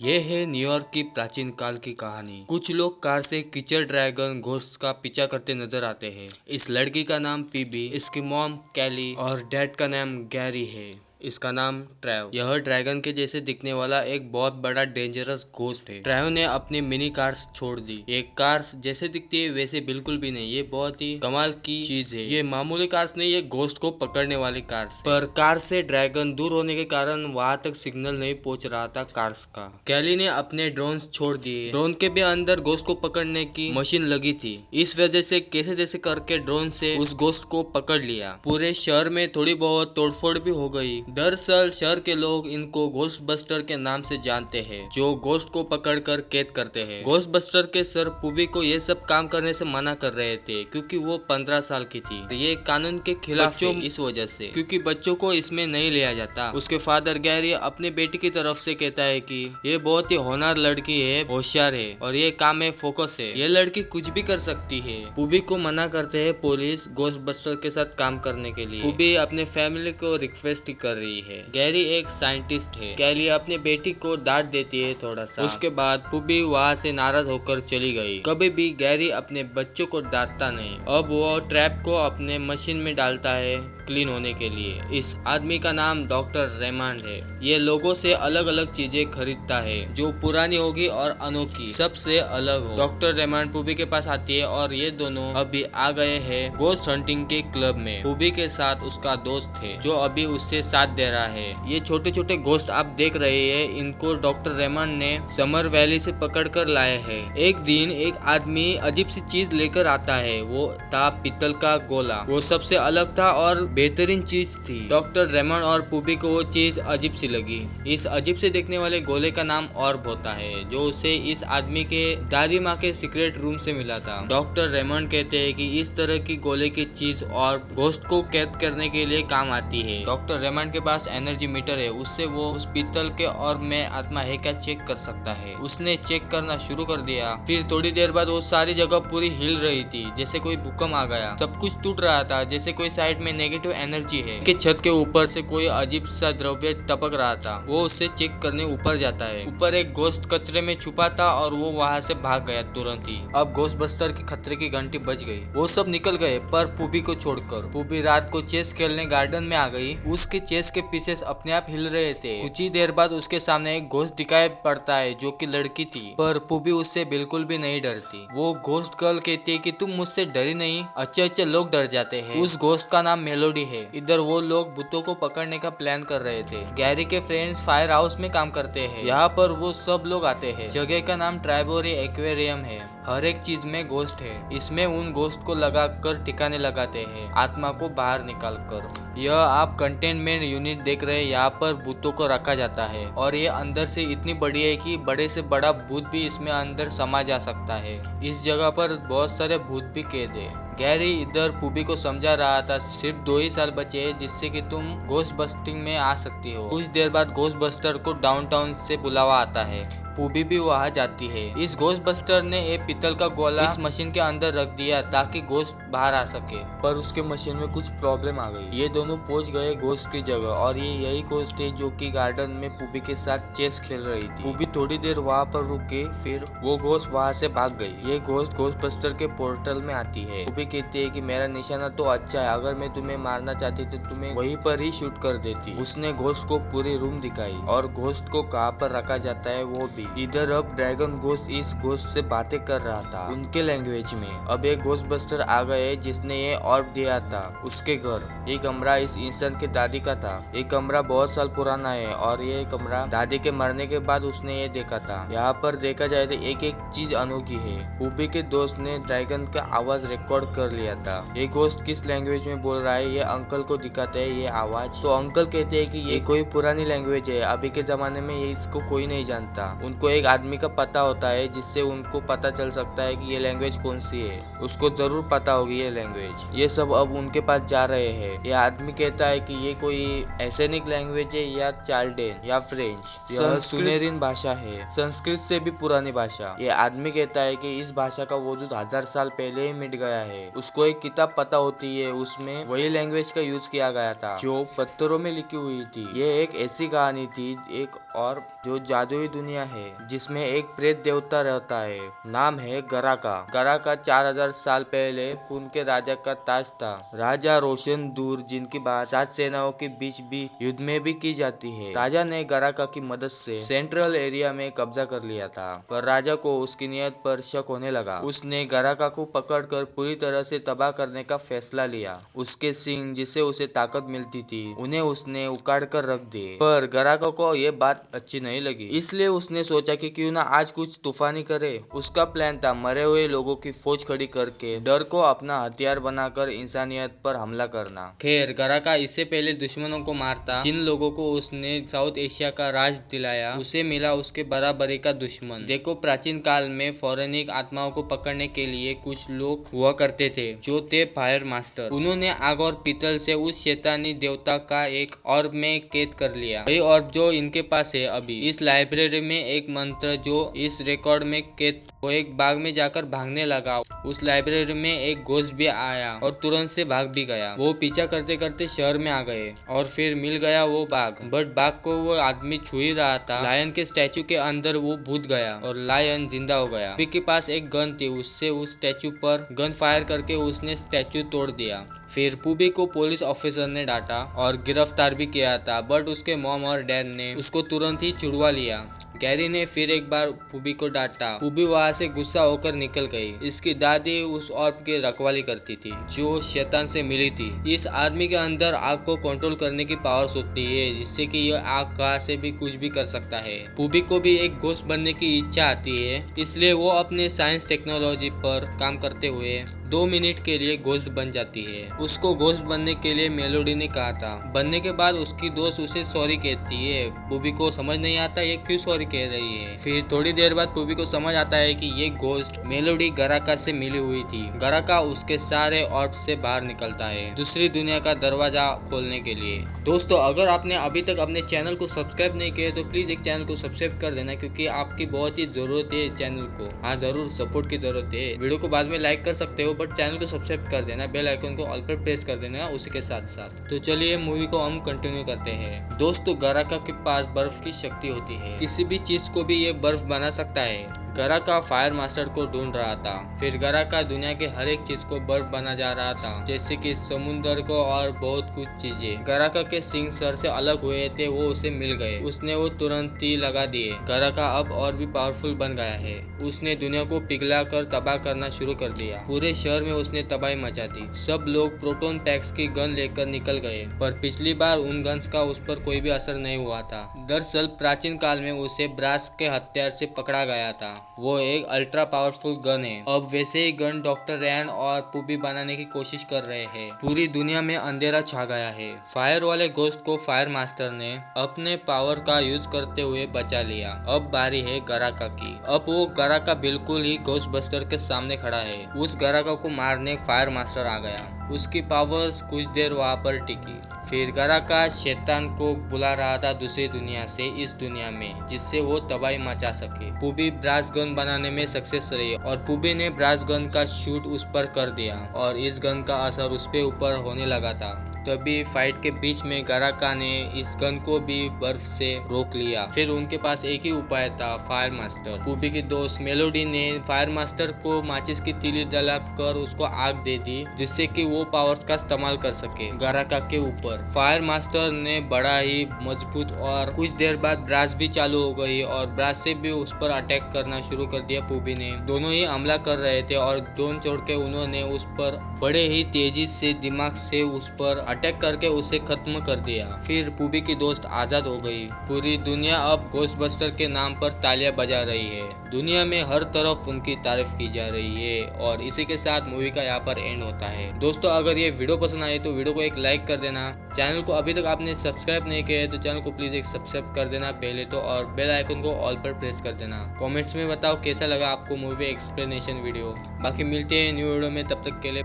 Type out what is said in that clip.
ये है न्यूयॉर्क की प्राचीन काल की कहानी। कुछ लोग कार से कीचड़ ड्रैगन घोस्ट का पीछा करते नजर आते हैं। इस लड़की का नाम पीबी, इसकी मॉम कैली और डैड का नाम गैरी है। इसका नाम ट्रेव। यह ड्रैगन के जैसे दिखने वाला एक बहुत बड़ा डेंजरस घोस्ट है। ट्रेव ने अपनी मिनी कार्स छोड़ दी। ये कार्स जैसे दिखती है वैसे बिल्कुल भी नहीं। ये बहुत ही कमाल की चीज है। ये मामूली कार्स नहीं, ये घोस्ट को पकड़ने वाली कार्स है। पर कार से ड्रैगन दूर होने के कारण वहां तक सिग्नल नहीं पहुंच रहा था कार्स का। कैली ने अपने ड्रोन छोड़ दिए। ड्रोन के भी अंदर घोस्ट को पकड़ने की मशीन लगी थी। इस वजह से कैसे जैसे करके ड्रोन से उस घोस्ट को पकड़ लिया। पूरे शहर में थोड़ी बहुत तोड़फोड़ भी हो गई। दरअसल शहर के लोग इनको घोस्ट बस्टर के नाम से जानते हैं, जो घोस्ट को पकड़कर कैद करते हैं। घोस्ट बस्टर के सर पुबी को ये सब काम करने से मना कर रहे थे क्योंकि वो 15 साल की थी। ये कानून के खिलाफ है इस वजह से, क्योंकि बच्चों को इसमें नहीं लिया जाता। उसके फादर गैरी अपने बेटी की तरफ से कहता है कि ये बहुत ही होनहार लड़की है, होशियार है और ये काम में फोकस है। ये लड़की कुछ भी कर सकती है। पुबी को मना करते हैं पुलिस घोस्ट बस्टर के साथ काम करने के लिए। पुबी अपने फैमिली को रिक्वेस्ट कर रही है। गैरी एक साइंटिस्ट है। कैली अपने बेटी को डांट देती है थोड़ा सा। उसके बाद पुबी वहाँ से नाराज होकर चली गई। कभी भी गैरी अपने बच्चों को डांटता नहीं। अब वो ट्रैप को अपने मशीन में डालता है क्लीन होने के लिए। इस आदमी का नाम डॉक्टर रेमंड है। ये लोगों से अलग अलग चीजें खरीदता है जो पुरानी होगी और अनोखी, सबसे अलग हो। डॉक्टर रेमंड पुबी के पास आती है और ये दोनों अभी आ गए हैं घोस्ट हंटिंग के क्लब में। पुबी के साथ उसका दोस्त है जो अभी उससे साथ दे रहा है। ये छोटे छोटे घोस्ट आप देख रहे हैं, इनको डॉक्टर रेमंड ने समर वैली से पकड़ कर लाए हैं। एक दिन एक आदमी अजीब सी चीज लेकर आता है। वो था पीतल का गोला। वो सबसे अलग था और बेहतरीन चीज थी। डॉक्टर रेमंड और पुबी को वो चीज अजीब सी लगी। इस अजीब से देखने वाले गोले का नाम ऑर्ब होता है, जो उसे इस आदमी के दादी माँ के सीक्रेट रूम से मिला था। डॉक्टर रेमंड कहते हैं कि इस तरह की गोले की चीज और घोस्ट को कैद करने के लिए काम आती है। डॉक्टर रेमंड के पास एनर्जी मीटर है, उससे वो उस पीतल के ऑर्ब में आत्मा है क्या चेक कर सकता है। उसने चेक करना शुरू कर दिया। फिर थोड़ी देर बाद वो सारी जगह पूरी हिल रही थी, जैसे कोई भूकंप आ गया। सब कुछ टूट रहा था, जैसे कोई साइड में नेगेटिव एनर्जी है। कि छत के ऊपर से कोई अजीब सा द्रव्य टपक रहा था। वो उससे चेक करने ऊपर जाता है। ऊपर एक घोस्ट कचरे में छुपा था और वो वहाँ से भाग गया तुरंत ही। अब घोस्ट बस्टर की खतरे की घंटी बज गई। वो सब निकल गए पर पुबी को छोड़कर। पुबी रात को चेस खेलने गार्डन में आ गई। उसके चेस के पीसेस अपने आप हिल रहे थे। कुछ ही देर बाद उसके सामने एक घोस्ट दिखाई पड़ता है जो कि लड़की थी, पर पुबी उससे बिल्कुल भी नहीं डरती। वो घोस्ट गर्ल कहती है कि तुम मुझसे डरी नहीं। अच्छे अच्छे लोग डर जाते हैं। उस घोस्ट का नाम मेलोडी है। इधर वो लोग भूतों को पकड़ने का प्लान कर रहे थे। गैरी के फ्रेंड्स फायर हाउस में काम करते हैं। यहाँ पर वो सब लोग आते हैं। जगह का नाम ट्राइबोरी एक्वेरियम है। हर एक चीज में घोस्ट है। इसमें उन घोस्ट को लगाकर ठिकाने लगाते हैं, आत्मा को बाहर निकाल कर। यह आप कंटेनमेंट यूनिट देख रहे हैं। यहाँ पर भूतों को रखा जाता है और ये अंदर से इतनी बड़ी है कि बड़े से बड़ा भूत भी इसमें अंदर समा जा सकता है। इस जगह पर बहुत सारे भूत भी कैद है। गैरी इधर पुबी को समझा रहा था सिर्फ 2 ही साल बचे हैं जिससे कि तुम घोस्ट बस्टिंग में आ सकती हो। कुछ देर बाद घोस्ट बस्टर को डाउनटाउन से बुलावा आता है। पुबी भी वहाँ जाती है। इस घोस्ट बस्टर ने एक पीतल का गोला इस मशीन के अंदर रख दिया ताकि घोस्ट बाहर आ सके, पर उसके मशीन में कुछ प्रॉब्लम आ गई। ये दोनों पहुंच गए घोस्ट की जगह और ये यही घोस्ट है जो कि गार्डन में पुबी के साथ चेस खेल रही थी। पुबी थोड़ी देर वहाँ पर रुके, फिर वो घोस्ट वहाँ से भाग गई। ये घोस्ट घोस्ट बस्टर के पोर्टल में आती है। पुबी कहती है कि मेरा निशाना तो अच्छा है, अगर मैं तुम्हें मारना चाहती तो तुम्हें वहीं पर ही शूट कर देती। उसने घोस्ट को पूरी रूम दिखाई और घोस्ट को कहाँ पर रखा जाता है वो भी। इधर अब ड्रैगन घोस्ट इस घोस्ट से बातें कर रहा था उनके लैंग्वेज में। अब एक घोस्ट बस्टर आ गए जिसने ये ऑर्ब दिया था उसके घर। ये कमरा इस इंसान के दादी का था। ये कमरा बहुत साल पुराना है और ये कमरा दादी के मरने के बाद उसने ये देखा था। यहाँ पर देखा जाए तो एक एक चीज अनोखी है। पुबी के दोस्त ने ड्रैगन का आवाज रिकॉर्ड कर लिया था। ये घोस्ट किस लैंग्वेज में बोल रहा है ये अंकल को दिखाते है ये आवाज। तो अंकल कहते हैं कि ये कोई पुरानी लैंग्वेज है, अभी के जमाने में ये इसको कोई नहीं जानता। उनको एक आदमी का पता होता है जिससे उनको पता चल सकता है कि ये लैंग्वेज कौन सी है। उसको जरूर पता होगी ये लैंग्वेज। ये सब अब उनके पास जा रहे हैं। ये आदमी कहता है कि ये कोई एसेनिक लैंग्वेज है या चार्ल्डेन या फ्रेंच। यह सुनेरिन भाषा है, संस्कृत से भी पुरानी भाषा। ये आदमी कहता है कि इस भाषा का वजूद 1000 साल पहले ही मिट गया है। उसको एक किताब पता होती है, उसमें वही लैंग्वेज का यूज किया गया था जो पत्थरों में लिखी हुई थी। ये एक ऐसी कहानी थी एक और जो जादुई दुनिया है है जिसमें एक प्रेत देवता रहता है, नाम है गराका। गराका 4000 साल पहले खून के राजा का ताज था। राजा रोशन दूर, जिनकी बात 7 सेनाओं के बीच भी युद्ध में भी की जाती है। राजा ने गराका की मदद से सेंट्रल एरिया में कब्जा कर लिया था, पर राजा को उसकी नीयत पर शक होने लगा। उसने गराका को पकड़कर पूरी तरह से तबाह करने का फैसला लिया। उसके सिंह, जिससे उसे ताकत मिलती थी, उन्हें उसने उखाड़ कर रख दिए। पर गराका को ये बात अच्छी नहीं लगी, इसलिए उसने सोचा कि क्यों ना आज कुछ तूफानी करे। उसका प्लान था मरे हुए लोगों की फौज खड़ी करके डर को अपना हथियार बनाकर इंसानियत पर हमला करना। खैर, गराका इससे पहले दुश्मनों को मारता जिन लोगों को उसने साउथ एशिया का राज दिलाया, उसे मिला उसके बराबरी का दुश्मन। देखो, प्राचीन काल में पौराणिक आत्माओं को पकड़ने के लिए कुछ लोग हुआ करते थे जो थे फायर मास्टर। उन्होंने आग और पीतल से उस शैतानी देवता का एक ऑर्ब में कैद कर लिया। वही ऑर्ब जो इनके पास है अभी। इस लाइब्रेरी में एक मंत्र जो इस रिकॉर्ड में कैद, वो एक बाग में जाकर भागने लगा। उस लाइब्रेरी में एक घोस्ट भी आया और तुरंत से भाग भी गया। वो पीछा करते करते शहर में आ गए और फिर मिल गया वो बाग। बट बाग को वो आदमी छू ही रहा था, लायन के स्टैचू के अंदर वो भूत गया और लायन जिंदा हो गया। पुबी के पास एक गन थी, उससे उस स्टैचू पर गन फायर करके उसने स्टैचू तोड़ दिया। फिर पुबी को पुलिस ऑफिसर ने डांटा और गिरफ्तार भी किया था, बट उसके मॉम और डैड ने उसको तुरंत ही छुड़वा लिया। गैरी ने फिर एक बार पुबी को डांटा। पुबी वहां से गुस्सा होकर निकल गई। इसकी दादी उस ऑर्ब की रखवाली करती थी जो शैतान से मिली थी। इस आदमी के अंदर आग को कंट्रोल करने की पावर्स होती है, जिससे कि यह आग कहां से भी कुछ भी कर सकता है। पुबी को भी एक घोस्ट बनने की इच्छा आती है, इसलिए वो अपने साइंस टेक्नोलॉजी पर काम करते हुए 2 मिनट के लिए घोस्ट बन जाती है। उसको घोस्ट बनने के लिए मेलोडी ने कहा था। बनने के बाद उसकी दोस्त उसे सॉरी कहती है। पुबी को समझ नहीं आता ये क्यों सॉरी कह रही है। फिर थोड़ी देर बाद पुबी को समझ आता है कि ये घोस्ट मेलोडी गराका से मिली हुई थी। गराका उसके सारे ऑर्ब से बाहर निकलता है दूसरी दुनिया का दरवाजा खोलने के लिए। दोस्तों, अगर आपने अभी तक अपने चैनल को सब्सक्राइब नहीं किया तो प्लीज एक चैनल को सब्सक्राइब कर देना, क्योंकि आपकी बहुत ही जरूरत है चैनल को। हाँ, जरूर सपोर्ट की जरूरत है। वीडियो को बाद में लाइक कर सकते हो, बट चैनल को सब्सक्राइब कर देना, बेल आइकन को ऑल पर प्रेस कर देना उसी के साथ साथ। तो चलिए मूवी को हम कंटिन्यू करते हैं। दोस्तों, गराका के पास बर्फ की शक्ति होती है, किसी भी चीज को भी ये बर्फ बना सकता है। गराका फायर मास्टर को ढूंढ रहा था। फिर गराका दुनिया के हर एक चीज को बर्फ बना जा रहा था, जैसे कि समुद्र को और बहुत कुछ चीजें। गराका के सिंह सर से अलग हुए थे, वो उसे मिल गए। उसने वो तुरंत ही लगा दिए। गराका अब और भी पावरफुल बन गया है। उसने दुनिया को पिघला कर तबाह करना शुरू कर दिया। पूरे शहर में उसने तबाही मचा दी। सब लोग प्रोटोन पैक्स की गन लेकर निकल गए, पर पिछली बार उन गन्स का उस पर कोई भी असर नहीं हुआ था। दरअसल प्राचीन काल में उसे ब्रास के हथियार से पकड़ा गया था। वो एक अल्ट्रा पावरफुल गन है। अब वैसे ही गन डॉक्टर रैन और पुबी बनाने की कोशिश कर रहे हैं। पूरी दुनिया में अंधेरा छा गया है। फायर वाले घोस्ट को फायर मास्टर ने अपने पावर का यूज करते हुए बचा लिया। अब बारी है गराका की। अब वो गराका बिल्कुल ही घोस्ट बस्टर के सामने खड़ा है। उस गराका को मारने फायर मास्टर आ गया। उसकी पावर्स कुछ देर वहां पर टिकी। फिर गराका शैतान को बुला रहा था दूसरी दुनिया से इस दुनिया में, जिससे वो तबाही मचा सके। पुबी ब्रास गन बनाने में सक्सेस रही और पुबी ने ब्रास गन का शूट उस पर कर दिया और इस गन का असर उस पे ऊपर होने लगा था। तभी फाइट के बीच में गराका ने इस गन को भी बर्फ से रोक लिया। फिर उनके पास एक ही उपाय था, फायर मास्टर। पुबी की दोस्त मेलोडी ने फायर मास्टर को माचिस की तीली जलाकर उसको आग दे दी, जिससे कि वो पावर्स का इस्तेमाल कर सके गराका के ऊपर। फायर मास्टर ने बड़ा ही मजबूत और कुछ देर बाद ब्रास भी चालू हो गई और ब्रास से भी उस पर अटैक करना शुरू कर दिया। पुबी ने दोनों ही हमला कर रहे थे और ड्रोन छोड़ के उन्होंने उस पर बड़े ही तेजी से दिमाग से उस पर अटैक करके उसे खत्म कर दिया। फिर पुबी की दोस्त आजाद हो गई। पूरी दुनिया अब घोस्टबस्टर के नाम पर तालियां बजा रही है। दुनिया में हर तरफ उनकी तारीफ की जा रही है और इसी के साथ मूवी का यहाँ पर एंड होता है। दोस्तों, अगर ये वीडियो पसंद आए तो वीडियो को एक लाइक कर देना। चैनल को अभी तक आपने सब्सक्राइब नहीं किया है तो चैनल को प्लीज एक सब्सक्राइब कर देना पहले तो, और बेल आइकन को ऑल पर प्रेस कर देना। कमेंट्स में बताओ कैसा लगा आपको मूवी एक्सप्लेनेशन वीडियो। बाकी मिलते हैं न्यू वीडियो में, तब तक के लिए